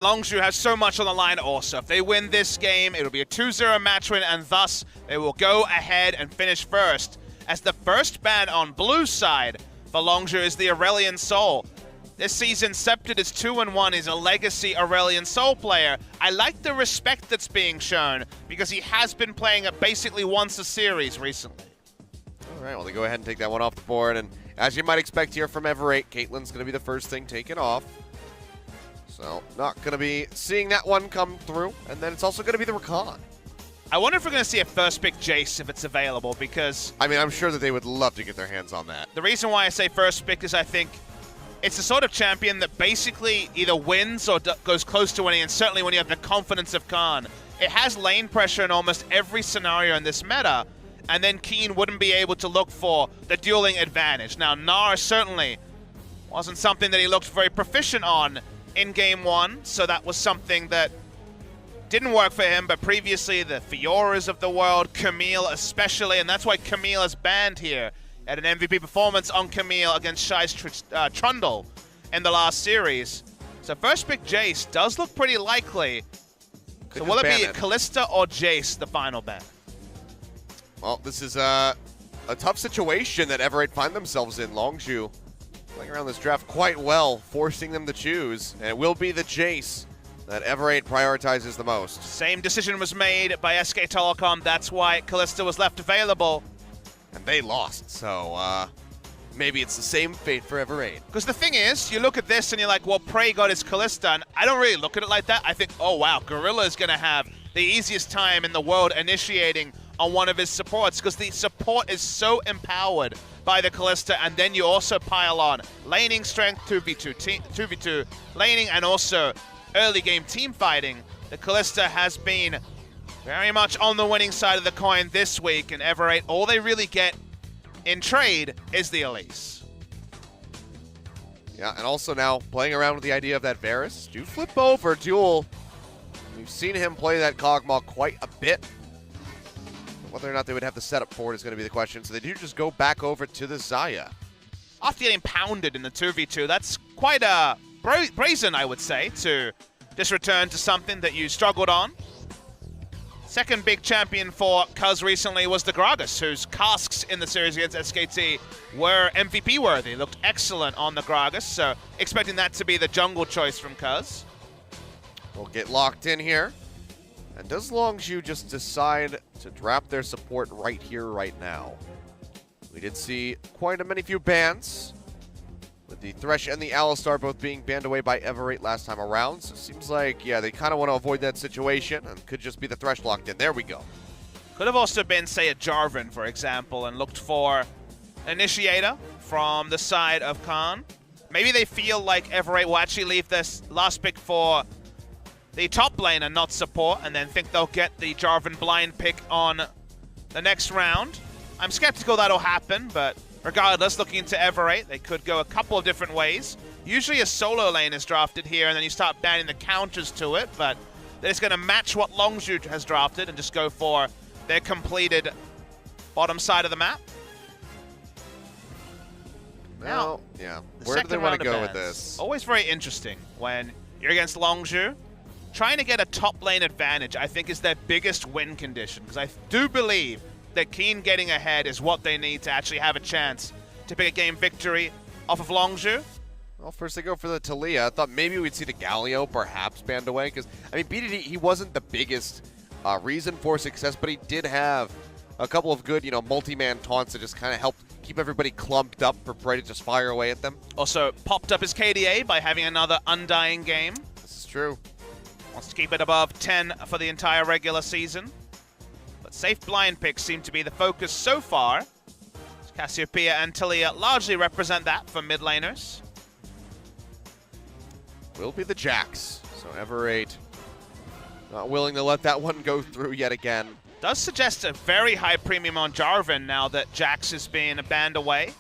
Longzhu has so much on the line also. If they win this game, it'll be a 2-0 match win, and thus they will go ahead and finish first. As the first ban on blue side for Longzhu is the Aurelion Sol. This season, Scepted is 2-1. He's a legacy Aurelion Sol player. I like the respect that's being shown because he has been playing it basically once a series recently. All right, well, they go ahead and take that one off the board. And as you might expect here from Ever8, Caitlyn's going to be the first thing taken off. So, not going to be seeing that one come through. And then it's also going to be the Rakan. I wonder if we're going to see a first pick Jace if it's available, because... I mean, I'm sure that they would love to get their hands on that. The reason why I say first pick is I think it's the sort of champion that basically either wins or goes close to winning, and certainly when you have the confidence of Khan. It has lane pressure in almost every scenario in this meta, and then Keen wouldn't be able to look for the dueling advantage. Now, Gnar certainly wasn't something that he looked very proficient on in Game 1, so that was something that didn't work for him, but previously the Fioras of the world, Camille especially, and that's why Camille is banned here. Had an MVP performance on Camille against Shai's Trundle in the last series. So first pick Jace does look pretty likely. So will it be Kalista or Jace, the final ban? Well, this is a tough situation that Ever8 find themselves in. Longzhu playing around this draft quite well, forcing them to choose. And it will be the Jace that Ever8 prioritizes the most. Same decision was made by SK Telecom. That's why Kalista was left available. And they lost, so maybe it's the same fate for Ever8. Because the thing is, you look at this and you're like, well, Prey got his Kalista, and I don't really look at it like that. I think, oh wow, Gorilla is going to have the easiest time in the world initiating on one of his supports, because the support is so empowered by the Kalista, and then you also pile on laning strength, 2v2 laning, and also early game team fighting. The Kalista has been very much on the winning side of the coin this week, and Ever8, all they really get in trade is the Elise. Yeah, and also now playing around with the idea of that Varus. Do flip over duel. We've seen him play that Kog'Maw quite a bit. Whether or not they would have the setup for it is going to be the question. So they do just go back over to the Xayah. After getting pounded in the 2v2, that's quite brazen, I would say, to just return to something that you struggled on. Second big champion for Cuz recently was the Gragas, whose casks in the series against SKT were MVP worthy. Looked excellent on the Gragas, so expecting that to be the jungle choice from Cuz. We'll get locked in here. And does Longzhu just decide to drop their support right here, right now? We did see quite a few bans, with the Thresh and the Alistar both being banned away by Ever8 last time around. So it seems like, yeah, they kind of want to avoid that situation, and could just be the Thresh locked in. There we go. Could have also been, say, a Jarvan, for example, and looked for an Initiator from the side of Khan. Maybe they feel like Ever8 will actually leave this last pick for the top lane and not support, and then think they'll get the Jarvan blind pick on the next round. I'm skeptical that'll happen, but regardless, looking into Ever8, they could go a couple of different ways. Usually a solo lane is drafted here, and then you start banning the counters to it, but they're just going to match what Longzhu has drafted and just go for their completed bottom side of the map. Now, yeah, where do they want to go with this? Always very interesting when you're against Longzhu. Trying to get a top lane advantage, I think, is their biggest win condition, because I do believe that Keen getting ahead is what they need to actually have a chance to pick a game victory off of Longzhu. Well, first they go for the Taliyah. I thought maybe we'd see the Galio perhaps banned away, because, I mean, BDD, he wasn't the biggest reason for success, but he did have a couple of good, multi-man taunts that just kind of helped keep everybody clumped up for Prey to just fire away at them. Also popped up his KDA by having another undying game. This is true. Wants to keep it above 10 for the entire regular season. But safe blind picks seem to be the focus so far. Cassiopeia and Taliyah largely represent that for mid laners. Will be the Jax. So Ever8 not willing to let that one go through yet again. Does suggest a very high premium on Jarvan now that Jax is being banned away.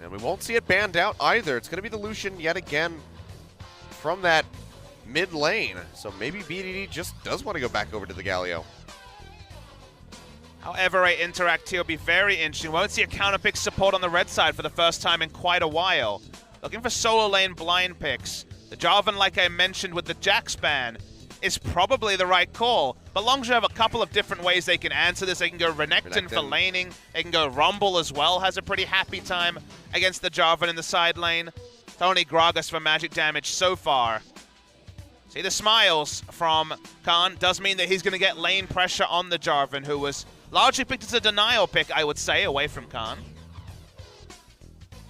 And we won't see it banned out either. It's going to be the Lucian yet again from that mid lane. So maybe BDD just does want to go back over to the Galio. How Ever8 interact here will be very interesting. Won't see a counter pick support on the red side for the first time in quite a while. Looking for solo lane blind picks. The Jarvan, like I mentioned with the Jax ban, is probably the right call. But Longzhu have a couple of different ways they can answer this. They can go Renekton for laning. They can go Rumble as well, has a pretty happy time against the Jarvan in the side lane. It's only Gragas for magic damage so far. See the smiles from Khan. Does mean that he's going to get lane pressure on the Jarvan, who was largely picked as a denial pick, I would say, away from Khan.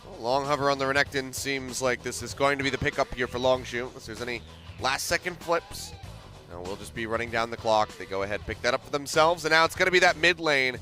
Well, long hover on the Renekton seems like this is going to be the pickup here for Longzhu. Unless there's any last-second flips. No, we'll just be running down the clock. They go ahead, pick that up for themselves, and now it's going to be that mid lane.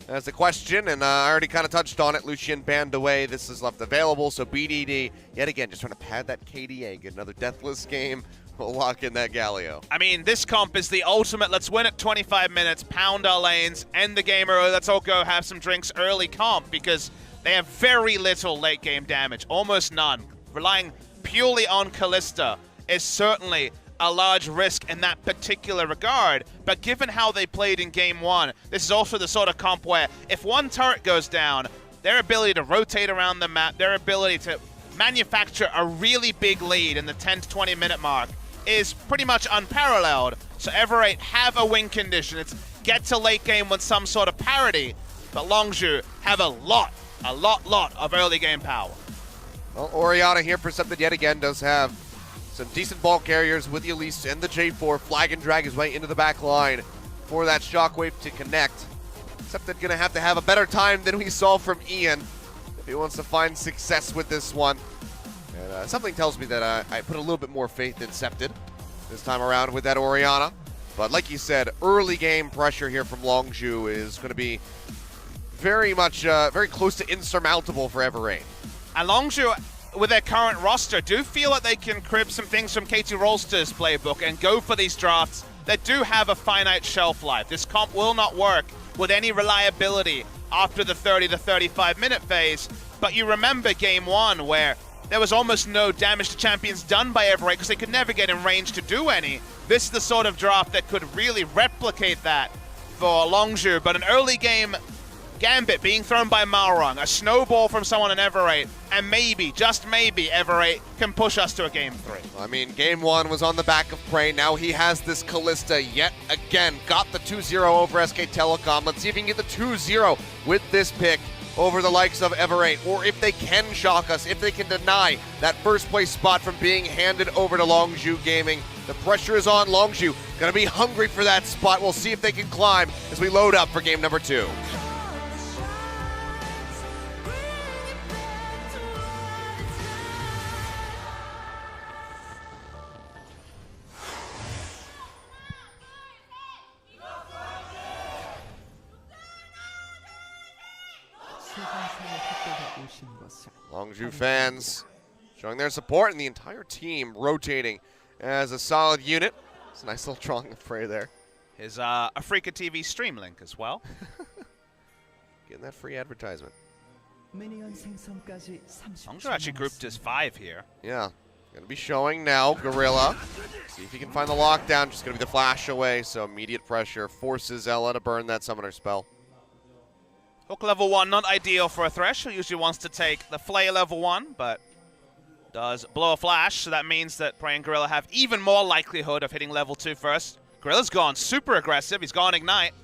That's the question, and I already kind of touched on it. Lucian banned away. This is left available, so BDD, yet again, just trying to pad that KDA, get another deathless game. We'll lock in that Galio. I mean, this comp is the ultimate, let's win at 25 minutes, pound our lanes, end the game early, let's all go have some drinks early comp, because they have very little late game damage, almost none. Relying purely on Kalista is certainly a large risk in that particular regard, but given how they played in game one, this is also the sort of comp where if one turret goes down, their ability to rotate around the map, their ability to manufacture a really big lead in the 10 to 20 minute mark is pretty much unparalleled. So Ever8 have a win condition. It's get to late game with some sort of parity, but Longzhu have a lot of early game power. Well, Orianna here, Percepted yet again, does have some decent ball carriers with the Elise and the J4. Flag and drag his way into the back line for that Shockwave to connect. Percepted gonna have to have a better time than we saw from Ian if he wants to find success with this one. And something tells me that I put a little bit more faith in Septed this time around with that Orianna. But like you said, early game pressure here from Longzhu is going to be very much, very close to insurmountable for Ever8. And Longzhu, with their current roster, do feel like they can crib some things from Katie Rolster's playbook and go for these drafts that do have a finite shelf life. This comp will not work with any reliability after the 30 to 35 minute phase. But you remember game one where there was almost no damage to champions done by Ever8 because they could never get in range to do any. This is the sort of draft that could really replicate that for Longzhu. But an early game Gambit being thrown by Malrung, a snowball from someone in Ever8, and maybe, just maybe, Ever8 can push us to a game 3. I mean, game one was on the back of Prey. Now he has this Kalista yet again. Got the 2-0 over SK Telecom. Let's see if he can get the 2-0 with this pick over the likes of Ever8, or if they can shock us, if they can deny that first place spot from being handed over to Longzhu Gaming. The pressure is on Longzhu. Gonna be hungry for that spot. We'll see if they can climb as we load up for game number 2. Longzhu fans showing their support, and the entire team rotating as a solid unit. It's a nice little drawing of Prey there. His Africa TV stream link as well. Getting that free advertisement. Longzhu actually grouped as 5 here. Yeah. Gonna be showing now Gorilla. See if he can find the lockdown. Just gonna be the flash away, so immediate pressure forces Ella to burn that summoner spell. Hook level 1, not ideal for a Thresh, who usually wants to take the Flay level 1, but does blow a flash, so that means that Prey and Gorilla have even more likelihood of hitting level 2 first. Gorilla's gone super aggressive, he's gone Ignite.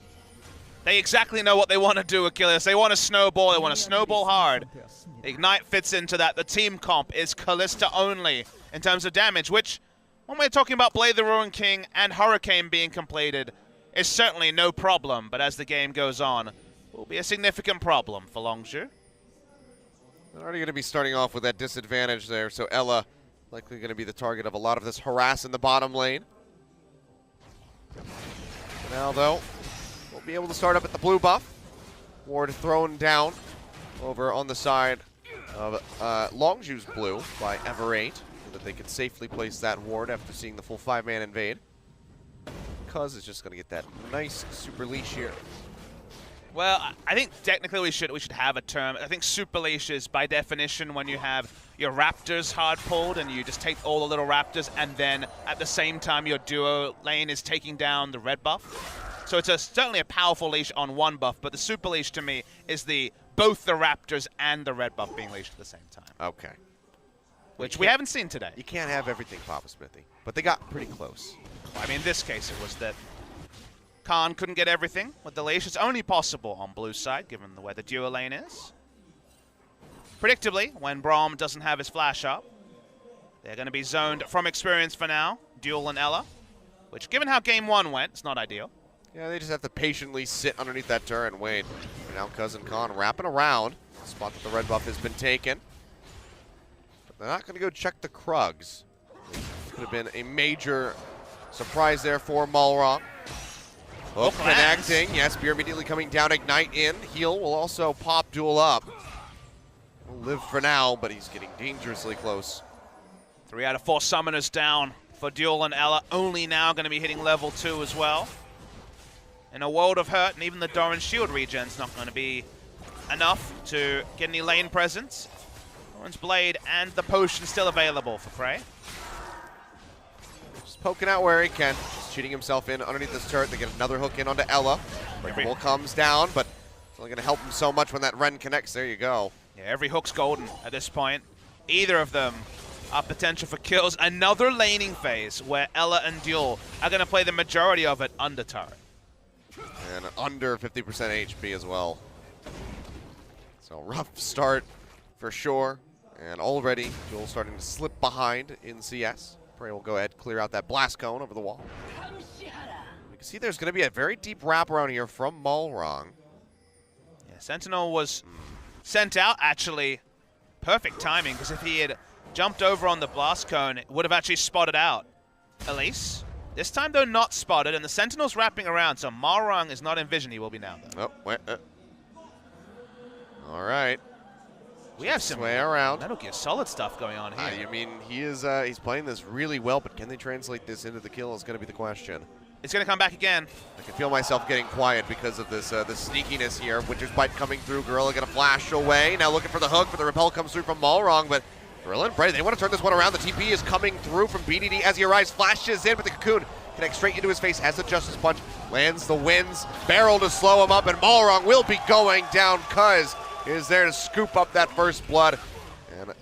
They exactly know what they want to do, Achilles. They want to snowball, they want to snowball hard. Ignite fits into that. The team comp is Kalista only in terms of damage, which, when we're talking about Blade the Ruin King and Hurricane being completed, is certainly no problem, but as the game goes on, will be a significant problem for Longzhu. They're already going to be starting off with that disadvantage there, so Ella likely going to be the target of a lot of this harass in the bottom lane. Now, though, we'll be able to start up at the blue buff. Ward thrown down over on the side of Longzhu's blue by Ever8, so that they could safely place that ward after seeing the full 5-man invade. Cuz is just going to get that nice super leash here. Well, I think technically we should have a term. I think super leash is by definition when you have your raptors hard pulled and you just take all the little raptors, and then at the same time your duo lane is taking down the red buff. So it's certainly a powerful leash on one buff, but the super leash to me is both the raptors and the red buff being leashed at the same time. Okay. which we haven't seen today. You can't have everything, Papa Smithy. But they got pretty close. I mean, in this case, it was that Khan couldn't get everything with the leash. It's only possible on blue side, given the way the duo lane is. Predictably, when Braum doesn't have his flash up, they're going to be zoned from experience for now, Duel and Ella, which, given how game one went, it's not ideal. Yeah, they just have to patiently sit underneath that turret and wait. And now Cousin Khan wrapping around. Spot that the red buff has been taken. But they're not going to go check the Krugs. Could have been a major surprise there for Malrong. Hook connecting. Yes, Spear immediately coming down. Ignite in. Heal will also pop Duel up. Will live for now, but he's getting dangerously close. 3 out of 4 summoners down for Duel and Ella. Only now going to be hitting level 2 as well. In a world of hurt, and even the Doran shield regen's not going to be enough to get any lane presence. Doran's Blade and the potion still available for Prey. Just poking out where he can. Just cheating himself in underneath this turret. They get another hook in onto Ella. Breakable comes down, but it's only going to help him so much when that Ren connects. There you go. Yeah, every hook's golden at this point. Either of them are potential for kills. Another laning phase where Ella and Duel are going to play the majority of it under turret. And under 50% HP as well. So rough start for sure. And already Duel starting to slip behind in CS. Prey will go ahead, clear out that blast cone over the wall. You can see there's going to be a very deep wraparound here from Malrong. Yeah, Sentinel was sent out, actually. Perfect timing, because if he had jumped over on the blast cone, it would have actually spotted out Elise. This time, though, not spotted, and the Sentinel's wrapping around, so Malrong is not in vision. He will be now, though. Oh, wait. All right. We have some way around. Metal Gear Solid stuff going on here. I mean, he's playing this really well, but can they translate this into the kill is going to be the question. It's going to come back again. I can feel myself getting quiet because of this this sneakiness here. Winter's Bite coming through. Gorilla going to flash away. Now looking for the hook, but the repel comes through from Malrong, but Gorilla and Prey, they want to turn this one around. The TP is coming through from BDD as he arrives, flashes in, but the cocoon connects straight into his face, has the Justice Punch, lands the winds, barrel to slow him up, and Malrong will be going down. Cuz is there to scoop up that first blood. And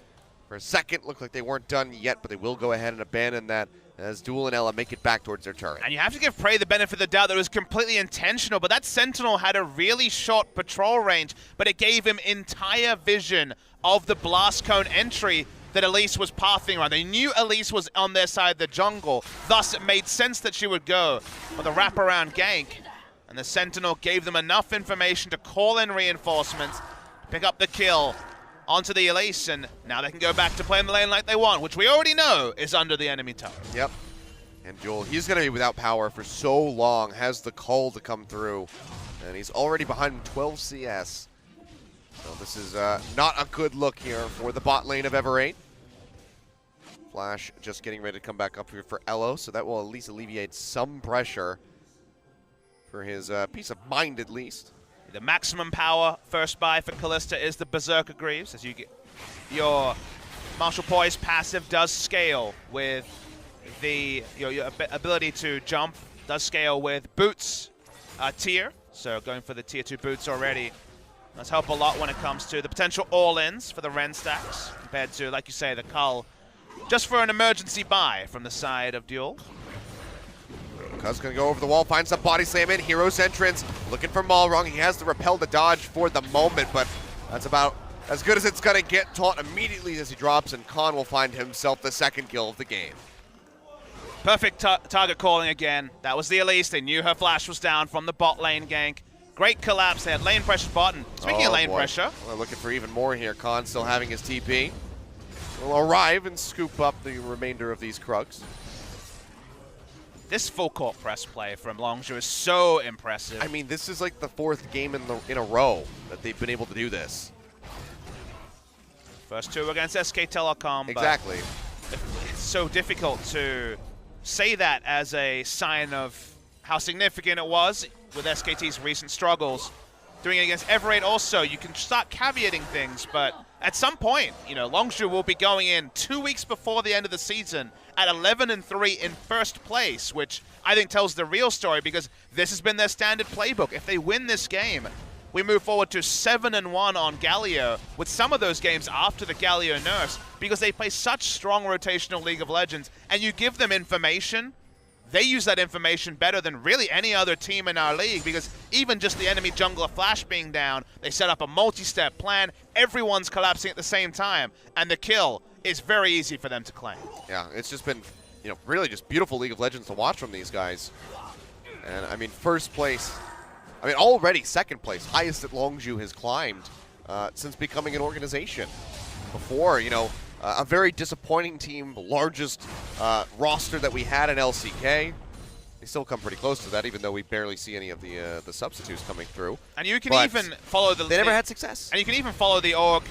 for a second, looked like they weren't done yet, but they will go ahead and abandon that as Duel and Ella make it back towards their turret. And you have to give Prey the benefit of the doubt that it was completely intentional, but that Sentinel had a really short patrol range, but it gave him entire vision of the blast cone entry that Elise was pathing around. They knew Elise was on their side of the jungle, thus it made sense that she would go for the wraparound gank. And the Sentinel gave them enough information to call in reinforcements, pick up the kill onto the Elise, and now they can go back to playing the lane like they want, which we already know is under the enemy tower. Yep. And Duel, he's going to be without power for so long, has the call to come through, and he's already behind 12 CS. So this is not a good look here for the bot lane of Ever8. Flash just getting ready to come back up here for Elo, so that will at least alleviate some pressure for his peace of mind at least. The maximum power first buy for Kalista is the Berserker Greaves, as you get your Martial Poise passive does scale with the your ability to jump does scale with boots tier, so going for the tier 2 boots already does help a lot when it comes to the potential all-ins for the Ren stacks compared to, like you say, the Cull just for an emergency buy from the side of Duel. Cuz gonna go over the wall, finds some body slam in. Hero's entrance, looking for Malrong. He has the repel to dodge for the moment, but that's about as good as it's gonna get. Taunt immediately as he drops, and Khan will find himself the second kill of the game. Perfect target calling again. That was the Elise. They knew her flash was down from the bot lane gank. Great collapse. They had lane pressure button. Speaking of lane pressure. We're looking for even more here. Khan still having his TP. Will arrive and scoop up the remainder of these Krugs. This full court press play from Longzhu is so impressive. I mean, this is like the 4th game in a row that they've been able to do this. First 2 against SK Telecom. Exactly. It's so difficult to say that as a sign of how significant it was with SKT's recent struggles. Doing it against Ever8 also, you can start caveating things, but at some point, Longzhu will be going in 2 weeks before the end of the season at 11-3 in first place, which I think tells the real story because this has been their standard playbook. If they win this game we move forward to 7-1 on Galio, with some of those games after the Galio nerfs, because they play such strong rotational League of Legends, and you give them information, they use that information better than really any other team in our league, because even just the enemy jungler Flash being down, they set up a multi-step plan, everyone's collapsing at the same time, and the kill is very easy for them to claim. Yeah, it's just been, really just beautiful League of Legends to watch from these guys. And, I mean, first place, already second place, highest that Longzhu has climbed since becoming an organization. Before, a very disappointing team, the largest roster that we had in LCK. They still come pretty close to that, even though we barely see any of the substitutes coming through. And you can even follow the... They never had success. And you can even follow the org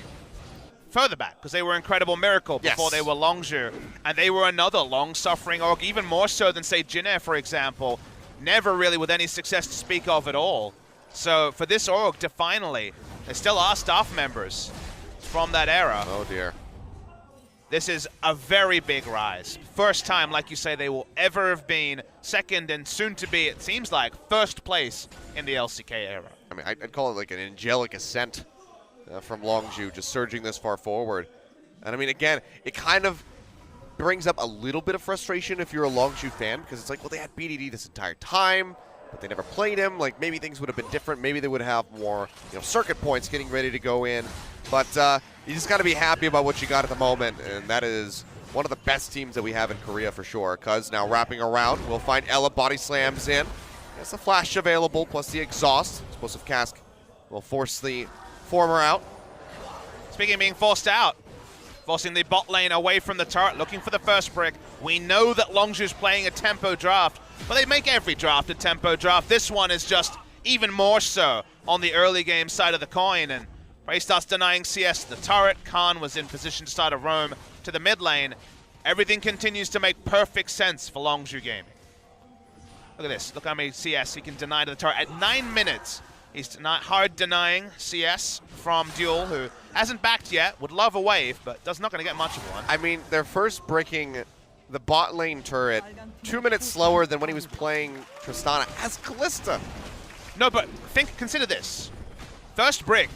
further back, because they were Incredible Miracle before they were Longzhu. And they were another long-suffering org, even more so than, say, Jin'e, for example. Never really with any success to speak of at all. So for this org to finally, there still are staff members from that era. Oh, dear. This is a very big rise. First time, like you say, they will ever have been second and soon to be, it seems like, first place in the LCK era. I mean, I'd call it like an angelic ascent from Longzhu, just surging this far forward. And I mean, again, it kind of brings up a little bit of frustration if you're a Longzhu fan, because it's like, well, they had BDD this entire time, but they never played him. Like, maybe things would have been different. Maybe they would have more, circuit points getting ready to go in. But you just got to be happy about what you got at the moment, and that is one of the best teams that we have in Korea for sure. Cuz now wrapping around, we'll find Ella body slams in. There's a flash available, plus the exhaust. Explosive Cask will force the former out. Speaking of being forced out, forcing the bot lane away from the turret, looking for the first brick. We know that Longzhu's playing a tempo draft, but they make every draft a tempo draft. This one is just even more so on the early game side of the coin, and Prey starts denying CS to the turret. Khan was in position to start a roam to the mid lane. Everything continues to make perfect sense for Longzhu Gaming. Look at this. Look how many CS he can deny to the turret. At 9 minutes, he's hard denying CS from Duel, who hasn't backed yet. Would love a wave, but not going to get much of one. I mean, they're first breaking the bot lane turret 2 minutes slower than when he was playing Tristana as Kalista. No, but consider this. First brick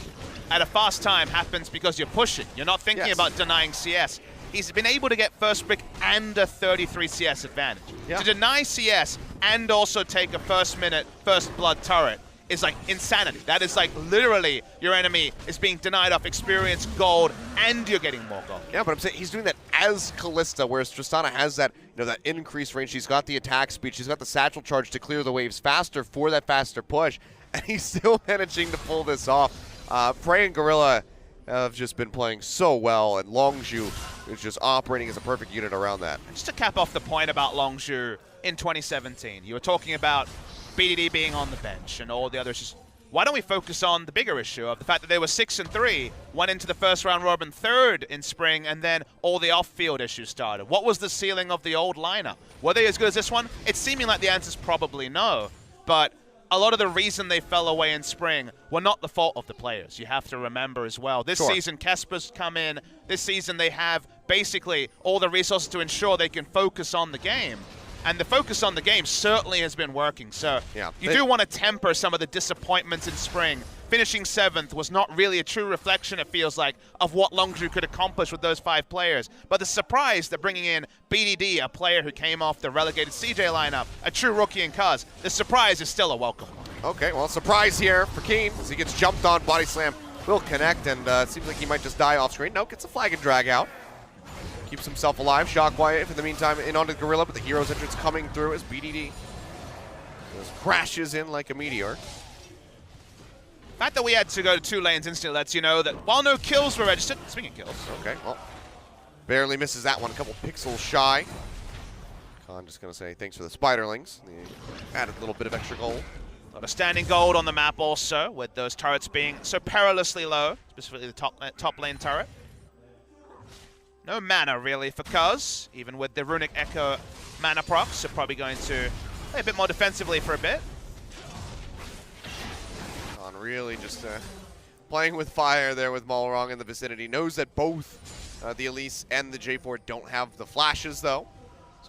at a fast time happens because you're pushing. You're not thinking about denying CS. He's been able to get first brick and a 33 CS advantage. Yeah. To deny CS and also take a first minute, first blood turret is like insanity. That is like literally your enemy is being denied off experience, gold, and you're getting more gold. Yeah, but I'm saying he's doing that as Kalista, whereas Tristana has that, that increased range. She's got the attack speed. She's got the satchel charge to clear the waves faster for that faster push, and he's still managing to pull this off. Prey and Gorilla have just been playing so well, and Longzhu is just operating as a perfect unit around that. Just to cap off the point about Longzhu in 2017, you were talking about BDD being on the bench and all the other issues. Why don't we focus on the bigger issue of the fact that they were 6-3, went into the first round robin third in spring, and then all the off-field issues started. What was the ceiling of the old lineup? Were they as good as this one? It's seeming like the answer's probably no, but a lot of the reason they fell away in spring were not the fault of the players. You have to remember as well. This season, Kesper's come in. This season, they have basically all the resources to ensure they can focus on the game. And the focus on the game certainly has been working. So you do want to temper some of the disappointments in spring. Finishing 7th was not really a true reflection, it feels like, of what Longzhu could accomplish with those 5 players. But the surprise that bringing in BDD, a player who came off the relegated CJ lineup, a true rookie in Cuz, the surprise is still a welcome one. Okay, well, surprise here for Keen as he gets jumped on. Body slam will connect, and it seems like he might just die off screen. No, gets a flag and drag out. Keeps himself alive. Shockwave in the meantime in onto the Gorilla, but the hero's entrance coming through as BDD just crashes in like a meteor. The fact that we had to go to 2 lanes instantly lets you know that while no kills were registered, speaking of kills. Okay, well, barely misses that one. A couple pixels shy. Khan just going to say thanks for the spiderlings. They added a little bit of extra gold. A lot of standing gold on the map also, with those turrets being so perilously low, specifically the top lane turret. No mana really for Cuz, even with the Runic Echo mana procs, so probably going to play a bit more defensively for a bit. Khan really just playing with fire there with Malrong in the vicinity. Knows that both the Elise and the J4 don't have the flashes though.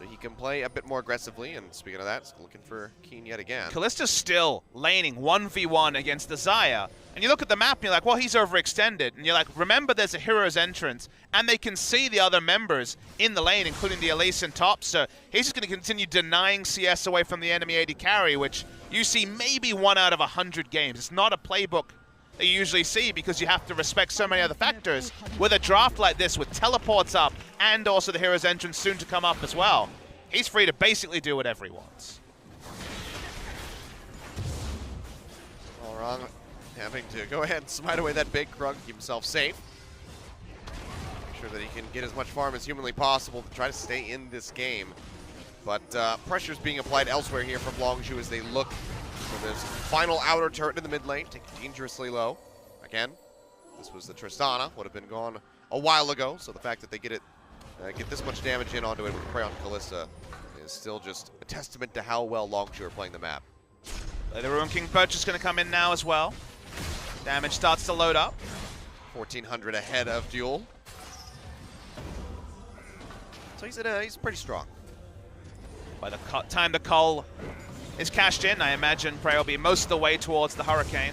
So he can play a bit more aggressively, and speaking of that, he's looking for Keen yet again. Kallista's still laning 1v1 against the Xayah. And you look at the map and you're like, well, he's overextended. And you're like, remember there's a hero's entrance, and they can see the other members in the lane, including the Elise and top. So he's just going to continue denying CS away from the enemy AD carry, which you see maybe 1 out of 100 games. It's not a playbook that you usually see because you have to respect so many other factors. With a draft like this, with teleports up, and also the hero's entrance soon to come up as well, he's free to basically do whatever he wants. All wrong, having to go ahead and smite away that big Krug, keep himself safe. Make sure that he can get as much farm as humanly possible to try to stay in this game. But pressure's being applied elsewhere here from Longzhu as they look for this final outer turret in the mid lane, taken dangerously low. Again, this was the Tristana, would have been gone a while ago, so the fact that they get this much damage in onto it with prey on Kalista is still just a testament to how well Longzhu are playing the map. The Ruin King purchase is going to come in now as well. Damage starts to load up. 1,400 ahead of Duel. So he's pretty strong. By the time the cull is cashed in, I imagine Prey will be most of the way towards the Hurricane.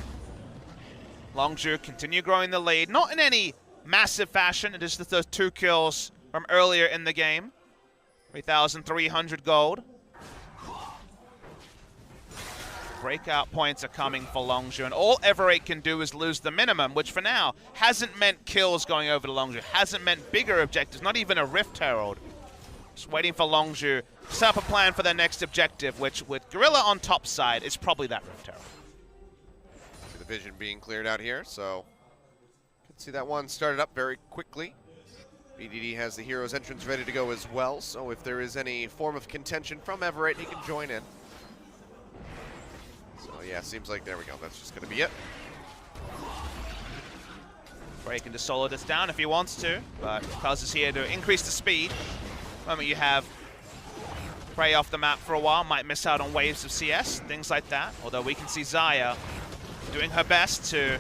Longzhu continue growing the lead, not in any massive fashion, it is just those 2 kills from earlier in the game. 3,300 gold. Breakout points are coming for Longzhu, and all Ever8 can do is lose the minimum, which for now hasn't meant kills going over to Longzhu, hasn't meant bigger objectives, not even a Rift Herald. Just waiting for Longzhu to set up a plan for their next objective, which with Gorilla on top side is probably that Rift Herald. See the vision being cleared out here, so you can see that one started up very quickly. BDD has the hero's entrance ready to go as well, so if there is any form of contention from Ever8, he can join in. So yeah, seems like, there we go, that's just going to be it. Bray can just solo this down if he wants to, but Cuz is here to increase the speed. The moment you have Prey off the map for a while, might miss out on waves of CS, things like that. Although we can see Xayah doing her best to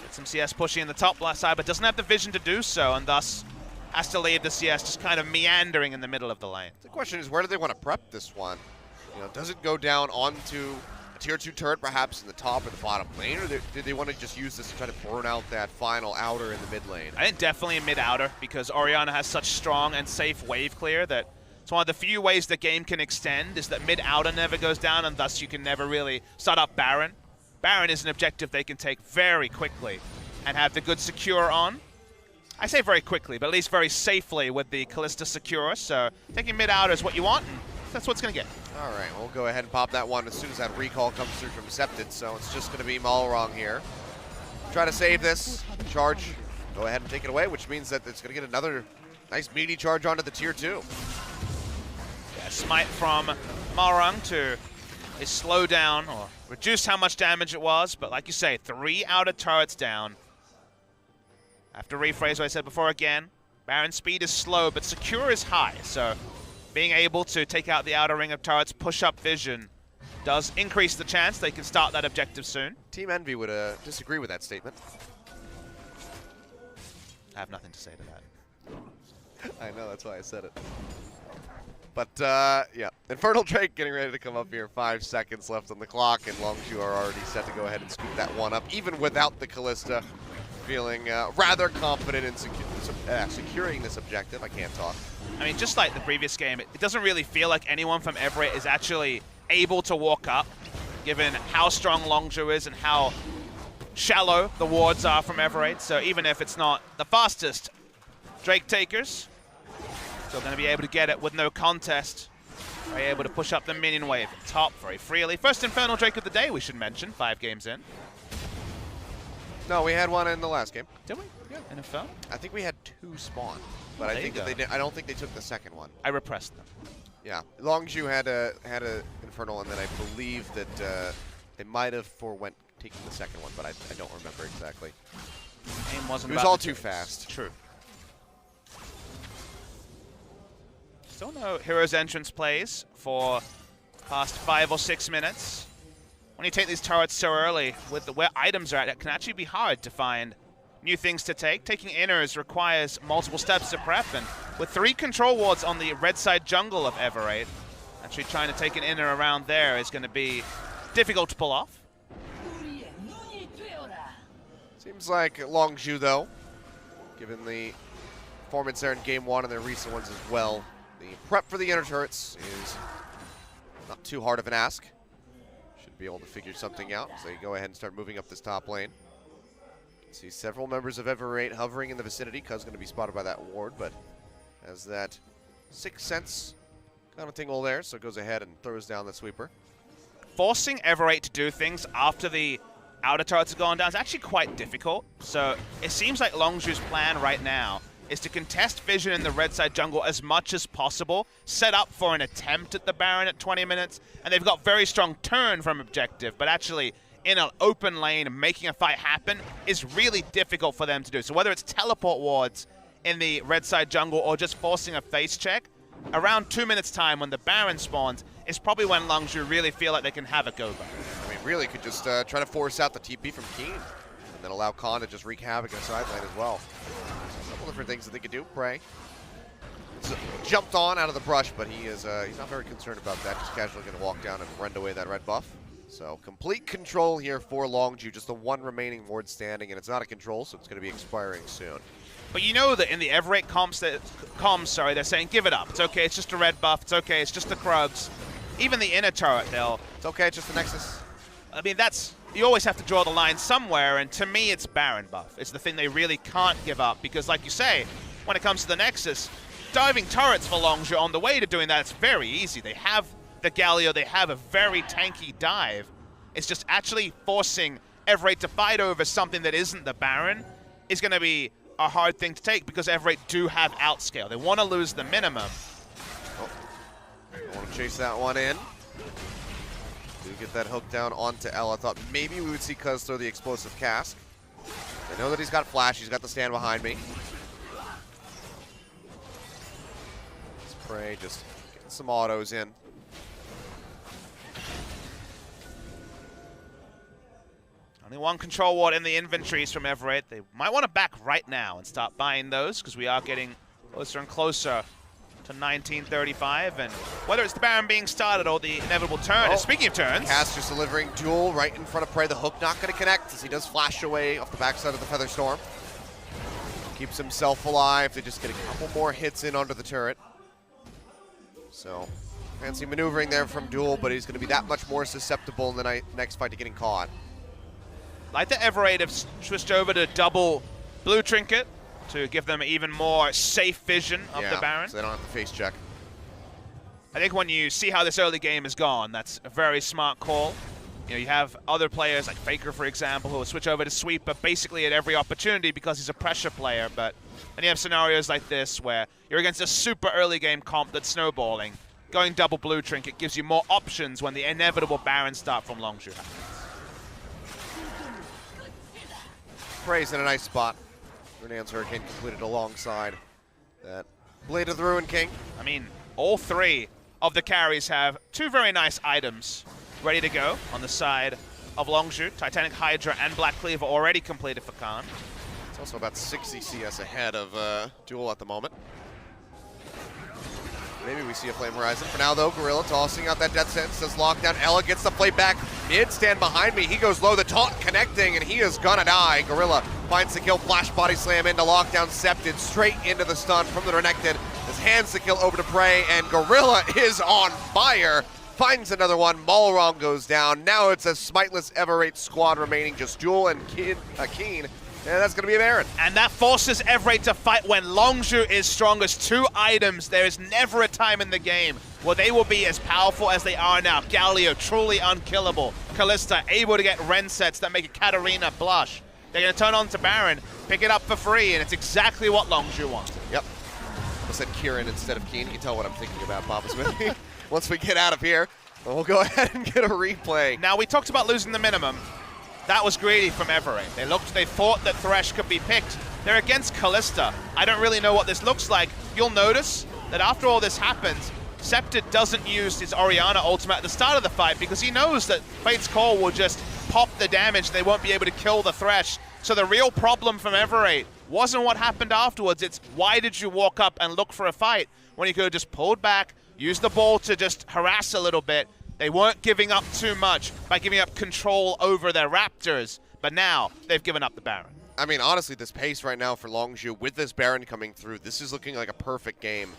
get some CS pushing in the top left side, but doesn't have the vision to do so, and thus has to leave the CS just kind of meandering in the middle of the lane. The question is, where do they want to prep this one? You know, does it go down onto a tier 2 turret perhaps in the top or the bottom lane, or did they want to just use this to try to burn out that final outer in the mid lane? I think definitely a mid-outer, because Orianna has such strong and safe wave clear that it's one of the few ways the game can extend is that mid-outer never goes down, and thus you can never really start up Baron. Baron is an objective they can take very quickly and have the good secure on. I say very quickly, but at least very safely with the Kalista secure, so taking mid-outer is what you want, and that's what's going to get. All right, we'll go ahead and pop that one as soon as that recall comes through from Septed, so it's just going to be Malrong here. Try to save this. Charge, go ahead and take it away, which means that it's going to get another nice meaty charge onto the tier 2. Yeah, smite from Malrong to slow down or reduce how much damage it was, but like you say, 3 outer turrets down. I have to rephrase what I said before again. Baron's speed is slow, but secure is high, so being able to take out the outer ring of turrets, push up vision, does increase the chance they can start that objective soon. Team Envy would disagree with that statement. I have nothing to say to that. I know, that's why I said it. But, yeah, Infernal Drake getting ready to come up here. 5 seconds left on the clock, and Longzhu are already set to go ahead and scoop that one up, even without the Kalista. Feeling rather confident in securing this objective. I can't talk. I mean, just like the previous game, it doesn't really feel like anyone from Ever8 is actually able to walk up, given how strong Longzhu is and how shallow the wards are from Ever8. So even if it's not the fastest Drake takers, still going to be able to get it with no contest. Very able to push up the minion wave top very freely. First Infernal Drake of the day, we should mention, 5 games in. No, we had one in the last game. Did we? Yeah. In Infernal? I think we had 2 spawn, but I think that they did, I don't think they took the second one. I repressed them. Yeah, Longzhu had a Infernal, and then I believe that they might have forewent taking the second one, but I don't remember exactly. Game wasn't. It was all too fast. True. Still no Hero's Entrance plays for past 5 or 6 minutes. When you take these turrets so early, with where items are at, it can actually be hard to find new things to take. Taking inners requires multiple steps to prep, and with 3 control wards on the red side jungle of Ever8, actually trying to take an inner around there is going to be difficult to pull off. Seems like Longzhu, though, given the performance there in Game 1 and their recent ones as well, the prep for the inner turrets is not too hard of an ask. Should be able to figure something out as they go ahead and start moving up this top lane. See several members of Ever8 hovering in the vicinity. Cuz going to be spotted by that ward, but has that Sixth Sense kind of tingle there, so goes ahead and throws down the sweeper. Forcing Ever8 to do things after the outer turrets have gone down is actually quite difficult. So it seems like Longzhu's plan right now is to contest vision in the red side jungle as much as possible, set up for an attempt at the Baron at 20 minutes, and they've got very strong turn from objective, but actually in an open lane, making a fight happen is really difficult for them to do. So whether it's teleport wards in the red side jungle or just forcing a face check, around 2 minutes time when the Baron spawns is probably when Longzhu really feel like they can have a go back. I mean, really could just try to force out the TP from Keen and then allow Khan to just wreak havoc in the side lane as well. A couple different things that they could do. Prey jumped on out of the brush, but he's not very concerned about that. Just casually going to walk down and rend away that red buff. So complete control here for Longzhu, just the 1 remaining ward standing, and it's not a control, so it's going to be expiring soon. But you know that in the Ever8 comms, they're saying, give it up. It's okay, it's just a red buff. It's okay, it's just the Krugs. Even the inner turret, it's okay, it's just the Nexus. I mean, you always have to draw the line somewhere, and to me, it's Baron buff. It's the thing they really can't give up, because like you say, when it comes to the Nexus, diving turrets for Longzhu on the way to doing that, it's very easy. They have the Galio, they have a very tanky dive. It's just actually forcing Ever8 to fight over something that isn't the Baron is going to be a hard thing to take, because Ever8 do have outscale. They want to lose the minimum. I want to chase that one in. Do get that hook down onto L. I thought maybe we would see Cuz throw the explosive cask. I know that he's got flash, he's got the stand behind me. Spray, just getting some autos in. Only 1 control ward in the inventories from Ever8. They might want to back right now and start buying those, because we are getting closer and closer to 1935. And whether it's the Baron being started or the inevitable turn, and speaking of turns, Cass just delivering duel right in front of Prey. The hook not going to connect as he does flash away off the backside of the Feather Storm. Keeps himself alive. They just get a couple more hits in onto the turret. So, fancy maneuvering there from Duel, but he's going to be that much more susceptible in the next fight to getting caught. Like the Ever8 have switched over to double blue trinket to give them even more safe vision of the Baron. So they don't have to face check. I think when you see how this early game has gone, that's a very smart call. You know, you have other players like Faker, for example, who will switch over to Sweeper basically at every opportunity because he's a pressure player. But then you have scenarios like this where you're against a super early game comp that's snowballing. Going double blue trinket gives you more options when the inevitable Baron start from Longzhu happens. Prey's in a nice spot. Renan's Hurricane completed alongside that Blade of the Ruin King. I mean, all 3 of the carries have 2 very nice items ready to go on the side of Longzhu. Titanic Hydra and Black Cleaver already completed for Khan. It's also about 60 CS ahead of Duel at the moment. Maybe we see a Flame Horizon. For now, though, Gorilla tossing out that Death Sentence, does lockdown. Ella gets the play back. Mid, stand behind me. He goes low, the taunt connecting, and he is gonna die. Gorilla finds the kill, flash body slam into lockdown, Septed straight into the stun from the Renekton. His hands the kill over to Prey, and Gorilla is on fire. Finds another one, Malrong goes down. Now it's a smiteless Ever8 squad remaining, just Jewel and Keen. And that's going to be a Baron. And that forces Ever8 to fight when Longzhu is strongest. 2 items. There is never a time in the game where they will be as powerful as they are now. Galio, truly unkillable. Kalista, able to get Ren sets that make a Katarina blush. They're going to turn on to Baron, pick it up for free, and it's exactly what Longzhu wants. Yep. I said Kieran instead of Keen. You can tell what I'm thinking about, Papa Smith. Once we get out of here, we'll go ahead and get a replay. Now, we talked about losing the minimum. That was greedy from Ever8. They thought that Thresh could be picked. They're against Kalista. I don't really know what this looks like. You'll notice that after all this happens, Septed doesn't use his Orianna ultimate at the start of the fight because he knows that Fate's Call will just pop the damage. They won't be able to kill the Thresh So the real problem from Ever8 wasn't what happened afterwards. It's why did you walk up and look for a fight when you could have just pulled back, used the ball to just harass a little bit. They weren't giving up too much by giving up control over their Raptors, but now they've given up the Baron. I mean, honestly, this pace right now for Longzhu with this Baron coming through, this is looking like a perfect game.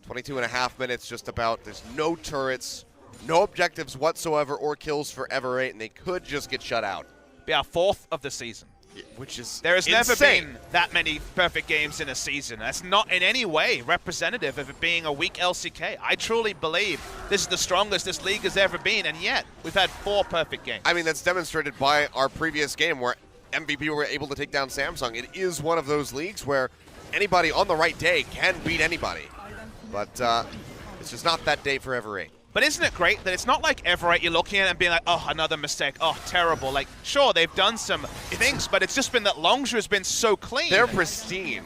22.5 minutes just about. There's no turrets, no objectives whatsoever or kills for Ever8, and they could just get shut out. Be our 4th of the season. Which is There has never insane. been that many perfect games in a season. That's not in any way representative of it being a weak LCK. I truly believe this is the strongest this league has ever been, and yet we've had 4 perfect games. I mean, that's demonstrated by our previous game where MVP were able to take down Samsung. It is one of those leagues where anybody on the right day can beat anybody. But it's just not that day for Ever8. But isn't it great that it's not like Ever8 you're looking at and being like, oh, another mistake, oh, terrible. Like, sure, they've done some things, but it's just been that Longzhu has been so clean. They're pristine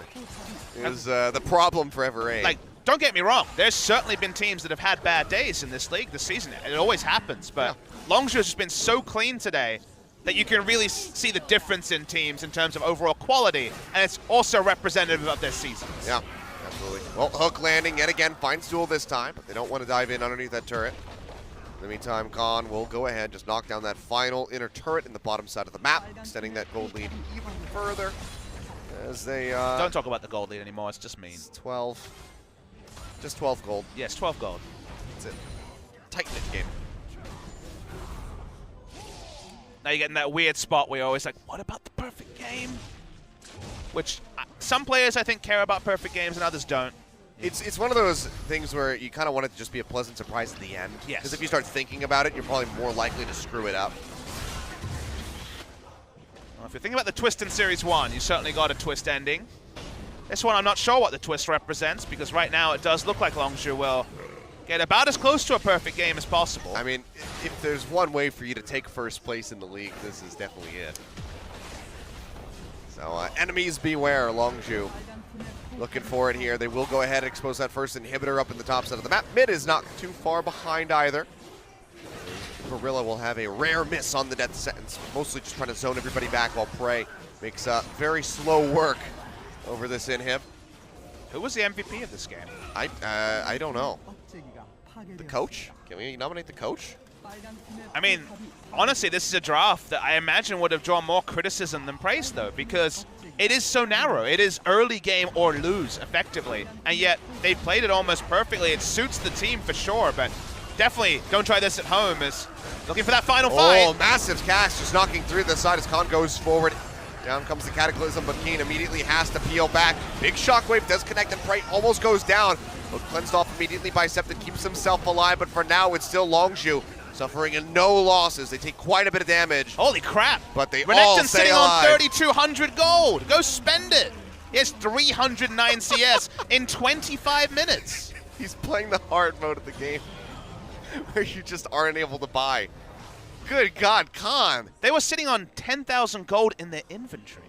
is the problem for Ever8. Like, don't get me wrong, there's certainly been teams that have had bad days in this league this season. It always happens, but Longzhu has just been so clean today that you can really see the difference in teams in terms of overall quality, and it's also representative of their seasons. Yeah. Absolutely. Well, Hook landing yet again, finds Duel this time, but they don't want to dive in underneath that turret. In the meantime, Khan will go ahead, just knock down that final inner turret in the bottom side of the map, extending that gold lead even further as they... Don't talk about the gold lead anymore, it's just mean. 12. Just 12 gold. Yes, 12 gold. That's it. Tight-knit game. Now you're getting that weird spot where you're always like, what about the perfect game? Which some players, I think, care about perfect games and others don't. It's one of those things where you kind of want it to just be a pleasant surprise at the end. Yes. Because if you start thinking about it, you're probably more likely to screw it up. Well, if you're thinking about the twist in Series 1, you certainly got a twist ending. This one, I'm not sure what the twist represents, because right now it does look like Longzhu will get about as close to a perfect game as possible. I mean, if there's one way for you to take first place in the league, this is definitely it. So, enemies beware, Longzhu. Looking for it here. They will go ahead and expose that first inhibitor up in the top side of the map. Mid is not too far behind either. Gorilla will have a rare miss on the death sentence. Mostly just trying to zone everybody back while Prey makes very slow work over this inhib. Who was the MVP of this game? I don't know. The coach? Can we nominate the coach? I mean, honestly, this is a draft that I imagine would have drawn more criticism than praise, though, because it is so narrow. It is early game or lose, effectively, and yet they played it almost perfectly. It suits the team for sure, but definitely don't try this at home. As looking for that final fight. Oh, massive cast just knocking through the side as Khan goes forward. Down comes the Cataclysm, but Keen immediately has to peel back. Big shockwave does connect, and Prey almost goes down. But cleansed off immediately by Septon, keeps himself alive, but for now it's still Longzhu. Suffering no losses. They take quite a bit of damage. Holy crap. But they all Renekton's stay sitting alive. on 3,200 gold. Go spend it. He has 309 CS in 25 minutes. He's playing the hard mode of the game where you just aren't able to buy. Good God, Khan. They were sitting on 10,000 gold in their inventory.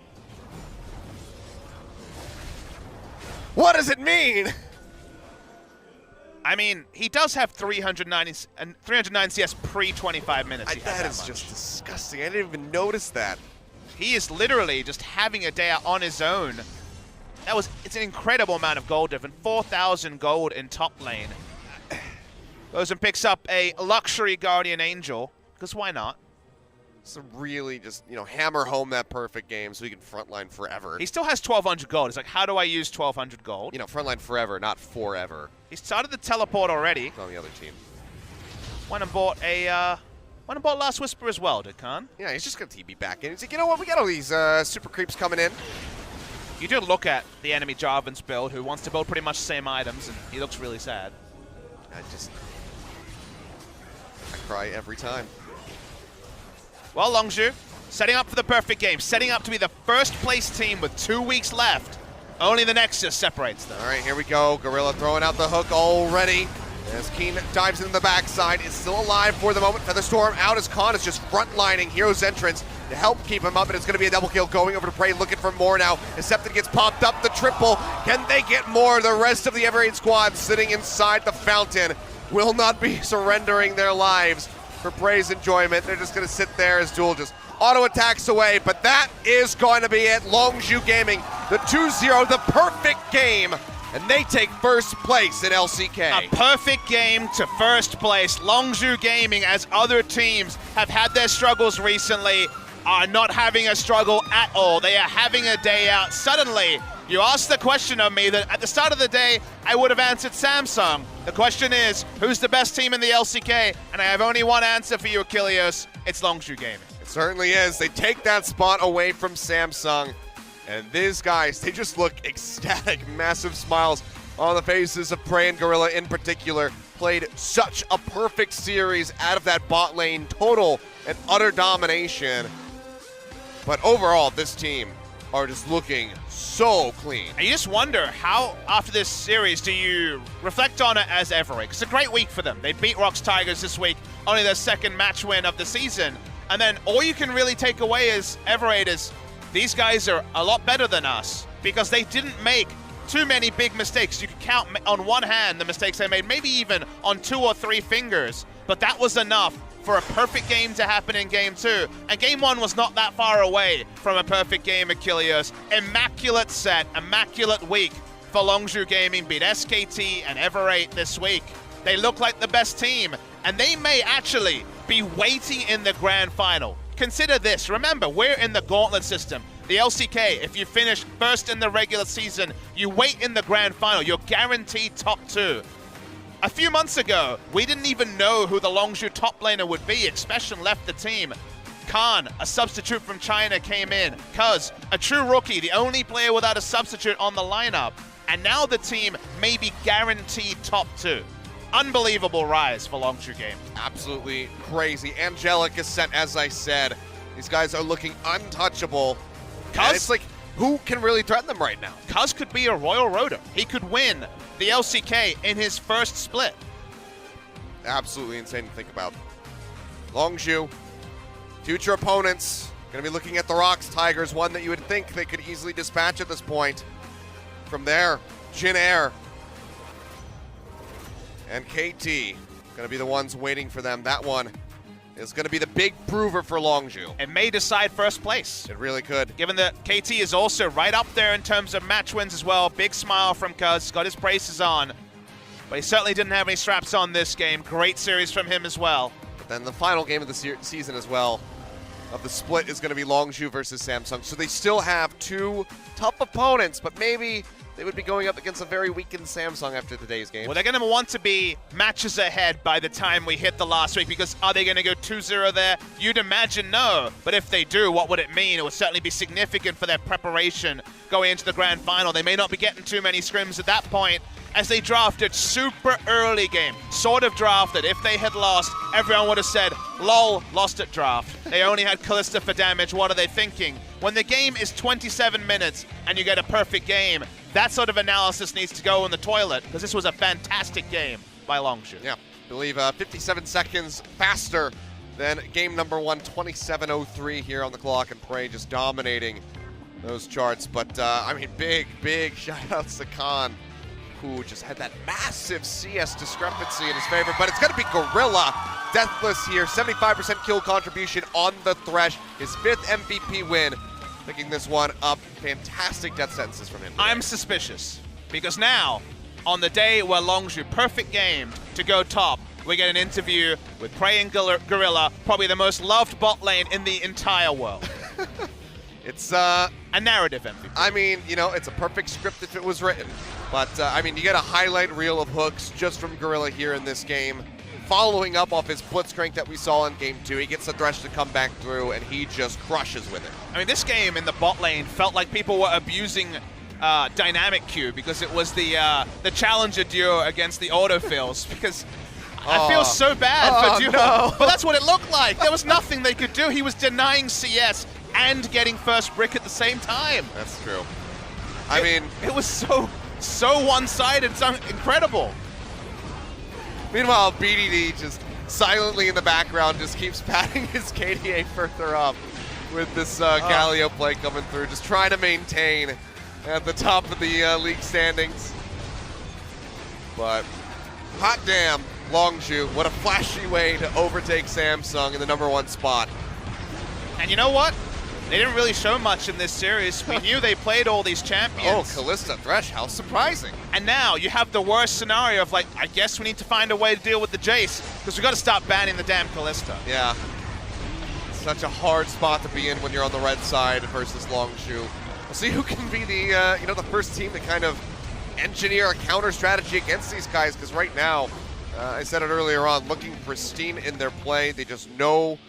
What does it mean? I mean, he does have 309 CS pre-25 minutes. That is just disgusting. I didn't even notice that. He is literally just having a day out on his own. It's an incredible amount of gold difference. 4,000 gold in top lane. Goes and picks up a luxury Guardian Angel, because why not? So really just, hammer home that perfect game so he can frontline forever. He still has 1,200 gold. It's like, how do I use 1,200 gold? Frontline forever, not forever. He started the teleport already. It's on the other team. Went and bought Last Whisper as well, did Khan? Yeah, he's just going to TB back in. He's like, you know what, we got all these super creeps coming in. You do look at the enemy Jarvan's build, who wants to build pretty much the same items, and he looks really sad. I cry every time. Well, Longzhu, setting up for the perfect game, setting up to be the first place team with 2 weeks left. Only the Nexus separates them. All right, here we go. Gorilla throwing out the hook already. As Keen dives into the backside, is still alive for the moment. Featherstorm out as Khan is just frontlining Hero's entrance to help keep him up, and it's going to be a double kill going over to Prey, looking for more now. As Septon gets popped up, the triple. Can they get more? The rest of the Ever8 squad sitting inside the fountain will not be surrendering their lives for Prey's enjoyment. They're just going to sit there as Duel just auto attacks away, but that is going to be it. Longzhu Gaming, the 2-0, the perfect game, and they take first place in LCK. A perfect game to first place. Longzhu Gaming, as other teams have had their struggles recently, are not having a struggle at all. They are having a day out. Suddenly, you asked the question of me that at the start of the day, I would have answered Samsung. The question is, who's the best team in the LCK? And I have only one answer for you, Achilles. It's Longzhu Gaming. It certainly is. They take that spot away from Samsung. And these guys, they just look ecstatic, massive smiles on the faces of Prey and Gorilla in particular. Played such a perfect series out of that bot lane, total and utter domination. But overall, this team are just looking so clean. And you just wonder how, after this series, do you reflect on it as Ever8? It's a great week for them. They beat Rox Tigers this week, only their second match win of the season. And then all you can really take away as Ever8 is these guys are a lot better than us because they didn't make too many big mistakes. You could count on one hand the mistakes they made, maybe even on 2 or 3 fingers, but that was enough for a perfect game to happen in Game 2. And Game 1 was not that far away from a perfect game, Achilles. Immaculate set, immaculate week for Longzhu Gaming, beat SKT and Ever8 this week. They look like the best team, and they may actually be waiting in the grand final. Consider this, remember, we're in the gauntlet system. The LCK, if you finish first in the regular season, you wait in the grand final. You're guaranteed top 2. A few months ago, we didn't even know who the Longzhu top laner would be. Expression left the team. Khan, a substitute from China, came in. Cuz, a true rookie, the only player without a substitute on the lineup. And now the team may be guaranteed top 2. Unbelievable rise for Longzhu Game. Absolutely crazy. Angelic is sent, as I said. These guys are looking untouchable. And it's like, who can really threaten them right now? Cuz could be a Royal Roader. He could win the LCK in his first split. Absolutely insane to think about. Longzhu, future opponents, going to be looking at the Rox Tigers, one that you would think they could easily dispatch at this point. From there, Jin Air and KT going to be the ones waiting for them. That one is going to be the big prover for Longzhu. It may decide first place. It really could. Given that KT is also right up there in terms of match wins as well. Big smile from Cuz, got his braces on. But he certainly didn't have any straps on this game. Great series from him as well. But then the final game of the season as well of the split is going to be Longzhu versus Samsung. So they still have 2 tough opponents, but maybe they would be going up against a very weakened Samsung after today's game. Well, they're going to want to be matches ahead by the time we hit the last week, because are they going to go 2-0 there? You'd imagine no. But if they do, what would it mean? It would certainly be significant for their preparation going into the grand final. They may not be getting too many scrims at that point, as they drafted super early game. Sort of drafted. If they had lost, everyone would have said, lol, lost at draft. They only had Kalista for damage. What are they thinking? When the game is 27 minutes and you get a perfect game, that sort of analysis needs to go in the toilet, because this was a fantastic game by Longzhu. Yeah, I believe 57 seconds faster than game number 1, 27:03 here on the clock, and Prey just dominating those charts. But, I mean, big shout-outs to Khan, who just had that massive CS discrepancy in his favor. But it's going to be Gorilla, deathless here, 75% kill contribution on the Thresh, his 5th MVP win. Picking this one up. Fantastic death sentences from him today. I'm suspicious, because now, on the day where Longzhu perfect gamed to go top, we get an interview with Prey and Gorilla, probably the most loved bot lane in the entire world. It's a narrative MVP. I mean, you know, it's a perfect script if it was written. But, I mean, you get a highlight reel of hooks just from Gorilla here in this game. Following up off his blitzcrank that we saw in Game 2, he gets the Thresh to come back through, and he just crushes with it. I mean, this game in the bot lane felt like people were abusing Dynamic Q, because it was the Challenger duo against the autofills, because I feel so bad for duo. No. But that's what it looked like. There was nothing they could do. He was denying CS and getting first brick at the same time. That's true. I mean, it was so one-sided, so incredible. Meanwhile, BDD just silently in the background just keeps patting his KDA further up with this Galio play coming through, just trying to maintain at the top of the league standings. But hot damn, Longzhu, what a flashy way to overtake Samsung in the #1 spot. And you know what? They didn't really show much in this series. We knew they played all these champions. Oh, Kalista Thresh, how surprising. And now you have the worst scenario of like, I guess we need to find a way to deal with the Jace, because we got to stop banning the damn Kalista. Yeah. Such a hard spot to be in when you're on the red side versus Longzhu. We'll see who can be the, the first team to kind of engineer a counter strategy against these guys, because right now, I said it earlier on, looking pristine in their play. They just know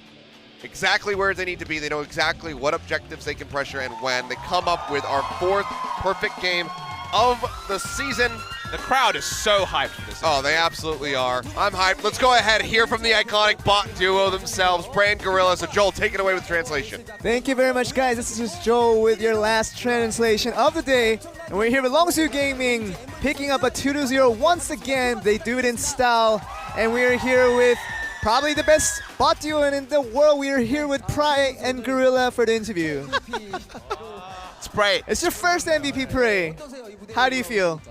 exactly where they need to be. They know exactly what objectives they can pressure and when. They come up with our 4th perfect game of the season. The crowd is so hyped for this. Oh, they absolutely are. I'm hyped. Let's go ahead, hear from the iconic bot duo themselves, Brand Gorilla. So Joel, take it away with translation. Thank you very much, guys. This is Joel with your last translation of the day. And we're here with Longzhu Gaming, picking up a 2-0 once again. They do it in style. And we're here with probably the best bot duo in the world. We are here with Prey and Gorilla for the interview. It's Prey. It's your first MVP, Prey. How do you feel?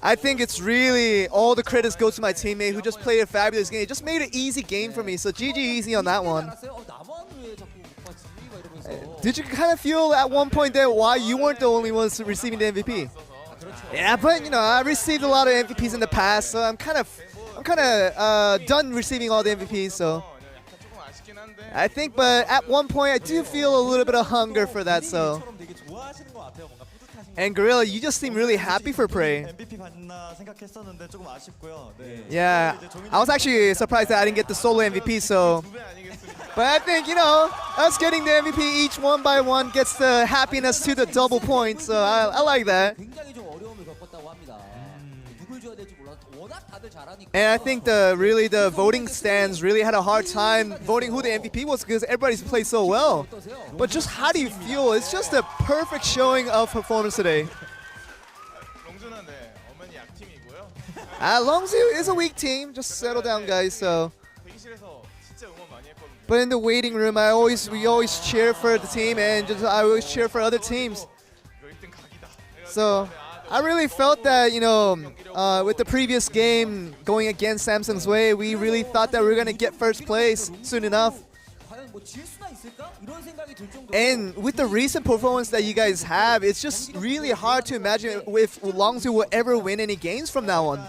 I think it's really all the credits go to my teammate who just played a fabulous game. It just made an easy game for me, so GG easy on that one. Did you kind of feel at one point there why you weren't the only ones receiving the MVP? Yeah, but I received a lot of MVPs in the past, so I'm kind of done receiving all the MVPs. So I think, but at one point I do feel a little bit of hunger for that. So. And Gorilla, you just seem really happy for Prey. Yeah, I was actually surprised that I didn't get the solo MVP, so. But I think, us getting the MVP each one by one gets the happiness to the double point, so I like that. And I think the voting stands really had a hard time voting who the MVP was because everybody's played so well. But just how do you feel? It's just a perfect showing of performance today. Longzhu is a weak team. Just settle down, guys. So. But in the waiting room, we always cheer for the team, and I always cheer for other teams. So. I really felt that, with the previous game going against Samsung's Way, we really thought that we were going to get first place soon enough. And with the recent performance that you guys have, it's just really hard to imagine if Longzhu will ever win any games from now on.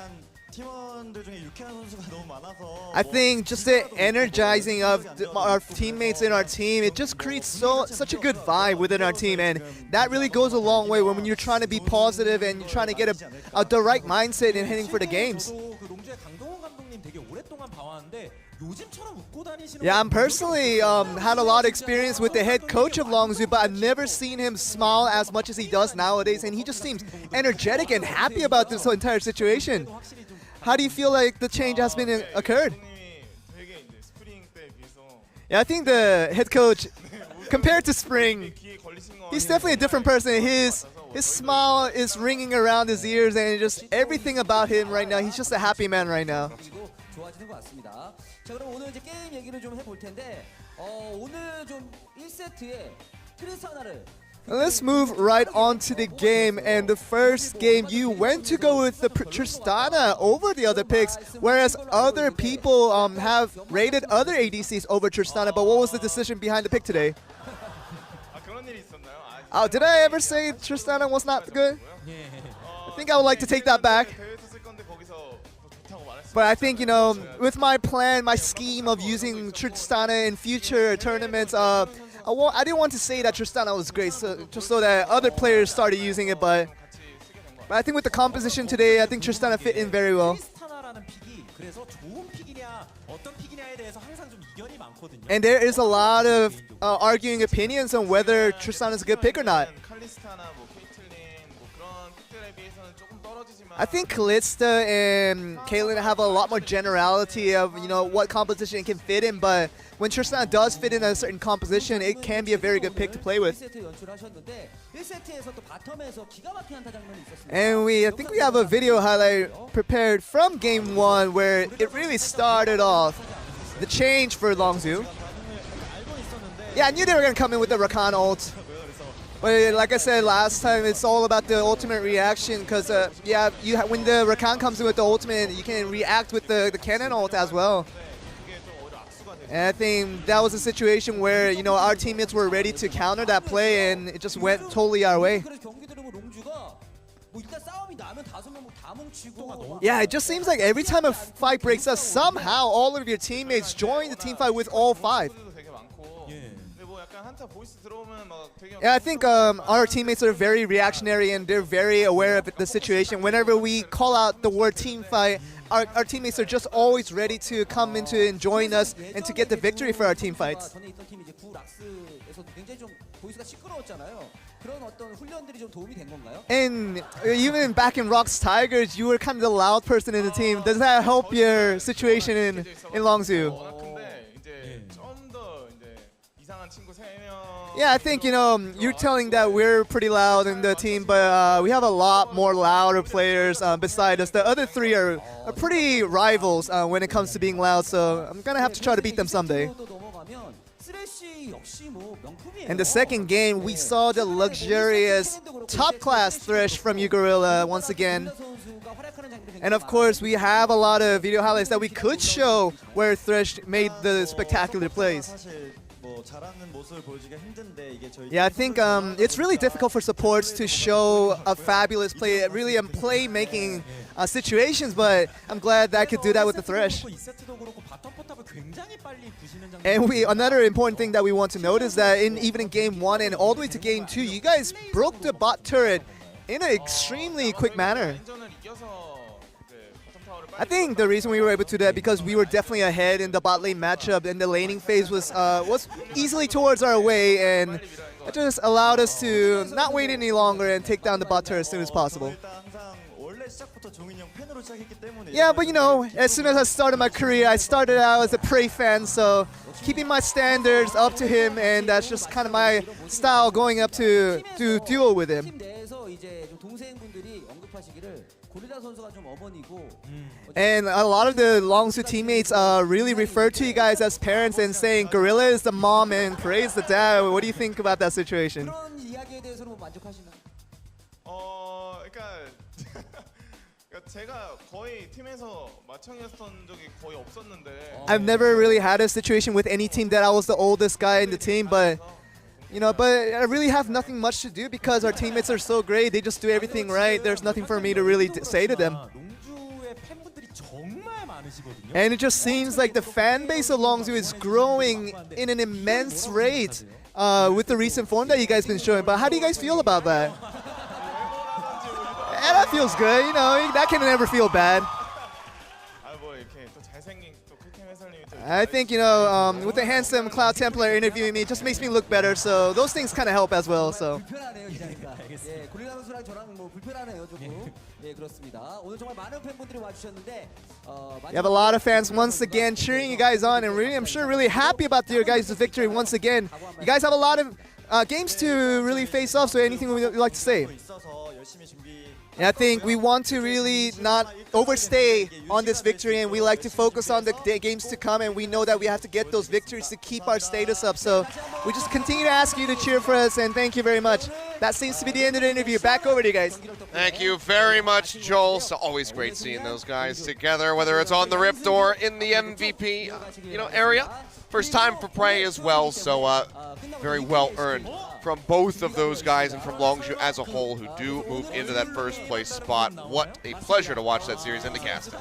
I think just the energizing of our teammates in our team, it just creates such a good vibe within our team, and that really goes a long way when you're trying to be positive and you're trying to get the right mindset in heading for the games. Yeah, I'm personally had a lot of experience with the head coach of Longzhu, but I've never seen him smile as much as he does nowadays, and he just seems energetic and happy about this whole entire situation. How do you feel like the change has been occurred? Yeah, I think the head coach, compared to Spring, he's definitely a different person. His smile is ringing around his ears, and just everything about him right now, he's just a happy man right now. Let's move right on to the game, and the first game you went to go with the Tristana over the other picks, whereas other people have rated other ADCs over Tristana, but what was the decision behind the pick today? Oh, did I ever say Tristana was not good? I think I would like to take that back. But I think, with my plan, my scheme of using Tristana in future tournaments, I didn't want to say that Tristana was great, just so that other players started using it, but I think with the composition today, I think Tristana fit in very well. And there is a lot of arguing opinions on whether Tristana is a good pick or not. I think Kalista and Caitlyn have a lot more generality of what composition it can fit in, but when Tristana does fit in a certain composition, it can be a very good pick to play with. And I think we have a video highlight prepared from Game 1 where it really started off the change for Longzhu. Yeah, I knew they were going to come in with the Rakan ult. But like I said last time, it's all about the ultimate reaction because, when the Rakan comes in with the ultimate, you can react with the cannon ult as well. And I think that was a situation where, you know, our teammates were ready to counter that play, and it just went totally our way. Yeah, it just seems like every time a fight breaks up, somehow all of your teammates join the team fight with all 5. Yeah, I think our teammates are very reactionary and they're very aware of the situation. Whenever we call out the word team fight, our teammates are just always ready to come into and join us and to get the victory for our team fights. And even back in Rock's Tigers, you were kind of the loud person in the team. Does that help your situation in Longzhu? Yeah, I think, you know, you're telling that we're pretty loud in the team, but we have a lot more louder players beside us. The other 3 are pretty rivals when it comes to being loud, so I'm going to have to try to beat them someday. In the second game, we saw the luxurious top-class Thresh from Gorilla once again. And of course, we have a lot of video highlights that we could show where Thresh made the spectacular plays. Yeah, I think it's really difficult for supports to show a fabulous play, really play-making situations, but I'm glad that I could do that with the Thresh. And another important thing that we want to note is that even in Game 1 and all the way to Game 2, you guys broke the bot turret in an extremely quick manner. I think the reason we were able to do that because we were definitely ahead in the bot lane matchup, and the laning phase was easily towards our way, and it just allowed us to not wait any longer and take down the bot turret as soon as possible. Yeah, but you know, as soon as I started my career, I started out as a Prey fan, so keeping my standards up to him, and that's just kind of my style going up to duel with him. And a lot of the Longzhu teammates really refer to you guys as parents and saying Gorilla is the mom and Prey is the dad. What do you think about that situation? I've never really had a situation with any team that I was the oldest guy in the team, but you know, I really have nothing much to do because our teammates are so great. They just do everything right. There's nothing for me to really say to them. And it just seems like the fan base of Longzhu is growing in an immense rate with the recent form that you guys been showing. But how do you guys feel about that? Yeah, that feels good. You know, that can never feel bad. I think, you know, with the handsome Cloud Templar interviewing me, it just makes me look better. So those things kind of help as well. So. You have a lot of fans once again cheering you guys on, and really, I'm sure really happy about your guys' victory once again. You guys have a lot of games to really face off, so anything you'd like to say? And I think we want to really not overstay on this victory, and we like to focus on the games to come, and we know that we have to get those victories to keep our status up. So we just continue to ask you to cheer for us, and thank you very much. That seems to be the end of the interview. Back over to you guys. Thank you very much, Joel. So always great seeing those guys together, whether it's on the Rift or in the MVP area. First time for Prey as well, so very well earned from both of those guys and from Longzhu as a whole, who do move into that first place spot. What a pleasure to watch that series in the casting.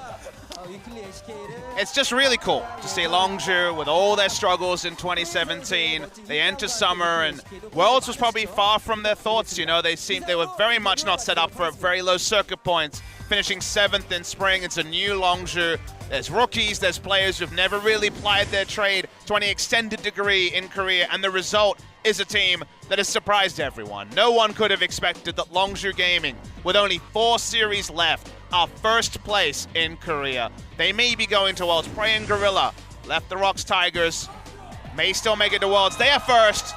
It's just really cool to see Longzhu with all their struggles in 2017. They enter summer, and Worlds was probably far from their thoughts. You know, they were very much not set up for very low circuit points. Finishing 7th in spring, it's a new Longzhu. There's rookies, there's players who've never really plied their trade to any extended degree in Korea, and the result is a team that has surprised everyone. No one could have expected that Longzhu Gaming, with only 4 series left, are first place in Korea. They may be going to Worlds. Prey and Gorilla left the Rocks Tigers, may still make it to Worlds. They are first.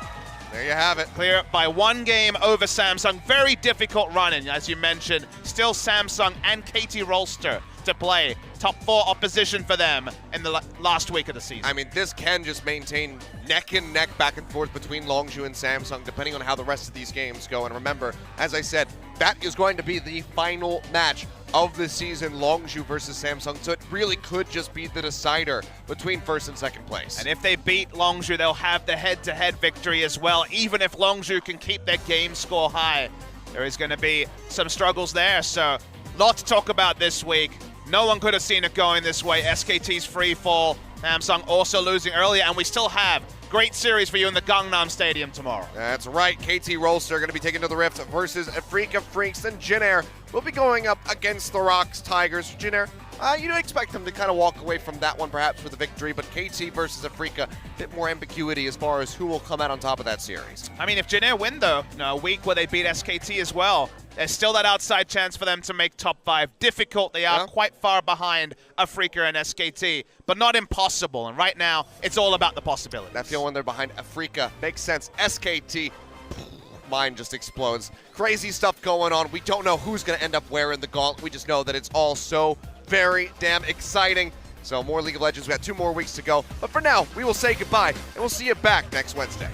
There you have it. Clear by 1 game over Samsung. Very difficult run-in, as you mentioned. Still Samsung and Katie Rolster to play. Top 4 opposition for them in the last week of the season. I mean, this can just maintain neck and neck back and forth between Longzhu and Samsung, depending on how the rest of these games go. And remember, as I said, that is going to be the final match of the season, Longzhu versus Samsung. So it really could just be the decider between first and second place. And if they beat Longzhu, they'll have the head-to-head victory as well. Even if Longzhu can keep their game score high, there is going to be some struggles there. So, lot to talk about this week. No one could have seen it going this way. SKT's free fall. Samsung also losing earlier, and we still have great series for you in the Gangnam Stadium tomorrow. That's right. KT Rolster going to be taking to the Rift versus Afrika Freaks, and Jinair will be going up against the Rocks Tigers. Jinair, you don't expect them to kind of walk away from that one perhaps with a victory, but KT versus Afrika, a bit more ambiguity as far as who will come out on top of that series. I mean, if Jinair win, though, a week where they beat SKT as well, there's still that outside chance for them to make top 5. Difficult, they are quite far behind Afrika and SKT, but not impossible. And right now, it's all about the possibilities. I feel when they're behind Afrika makes sense. SKT, mind just explodes. Crazy stuff going on. We don't know who's going to end up wearing the gauntlet. We just know that it's all so very damn exciting. So more League of Legends. We got 2 more weeks to go. But for now, we will say goodbye, and we'll see you back next Wednesday.